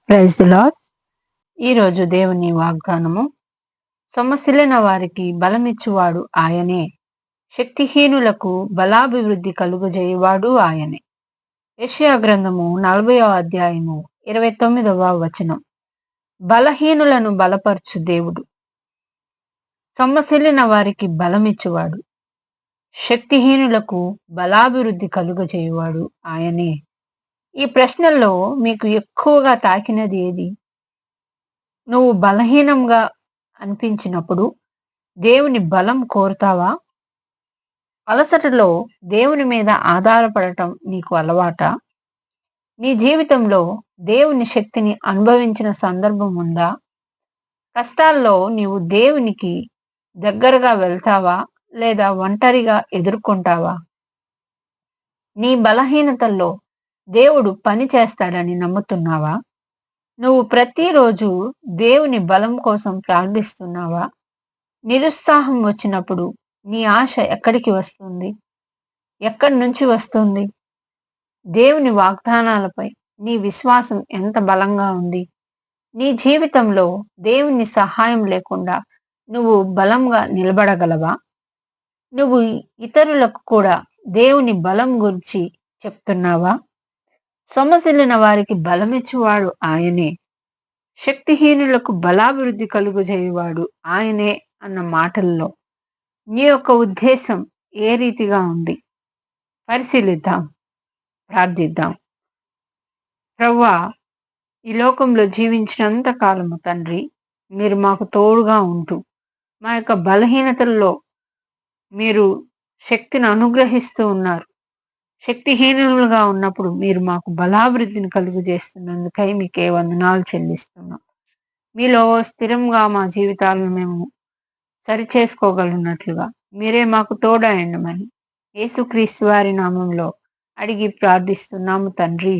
Praise the lord. ఈరోజు దేవుని వాగ్దానము, సొమ్మసిల్లిన వారికి బలమిచ్చువాడు ఆయనే, శక్తిహీనులకు బలాభివృద్ధి కలుగజేయువాడు ఆయనే. యెషయా గ్రంథము 40వ అధ్యాయము 29వ వచనం. బలహీనులను బలపరచు దేవుడు, సొమ్మసిల్లిన వారికి బలమిచ్చువాడు, శక్తిహీనులకు బలాభివృద్ధి కలుగజేయువాడు ఆయనే. ఈ ప్రశ్నల్లో మీకు ఎక్కువగా తాకినది ఏది? నువ్వు బలహీనంగా అనిపించినప్పుడు దేవుని బలం కోరుతావా? అలసటలో దేవుని మీద ఆధారపడటం నీకు అలవాటా? నీ జీవితంలో దేవుని శక్తిని అనుభవించిన సందర్భం ఉందా? కష్టాల్లో నీవు దేవునికి దగ్గరగా వెళ్తావా లేదా ఒంటరిగా ఎదుర్కొంటావా? నీ బలహీనతల్లో దేవుడు పని చేస్తాడని నమ్ముతున్నావా? నువ్వు ప్రతిరోజు దేవుని బలం కోసం ప్రార్థిస్తున్నావా? నిరుత్సాహం వచ్చినప్పుడు నీ ఆశ ఎక్కడికి వస్తుంది? ఎక్కడి నుంచి వస్తుంది? దేవుని వాగ్దానాలపై నీ విశ్వాసం ఎంత బలంగా ఉంది? నీ జీవితంలో దేవుని సహాయం లేకుండా నువ్వు బలంగా నిలబడగలవా? నువ్వు ఇతరులకు కూడా దేవుని బలం గురించి చెప్తున్నావా? సొమ్మసిల్లిన వారికి బలమిచ్చువాడు ఆయనే, శక్తిహీనులకు బలాభివృద్ధి కలుగజేయువాడు ఆయనే అన్న మాటల్లో నీ యొక్క ఉద్దేశం ఏ రీతిగా ఉంది? పరిశీలిద్దాం, ప్రార్థిద్దాం. ప్రభువా, ఈ లోకంలో జీవించినంత కాలము తండ్రి, మీరు మాకు తోడుగా ఉంటూ మా యొక్క బలహీనతల్లో మీరు శక్తిని అనుగ్రహిస్తూ ఉన్నారు. శక్తిహీనులుగా ఉన్నప్పుడు మీరు మాకు బలాభివృద్ధిని కలుగజేస్తున్నందుకై మీకే వందనాలు చెల్లిస్తున్నాం. మీలో స్థిరంగా మా జీవితాలను మేము సరిచేసుకోగలిగినట్లుగా మీరే మాకు తోడయండమని యేసుక్రీస్తు వారి నామంలో అడిగి ప్రార్థిస్తున్నాము తండ్రి.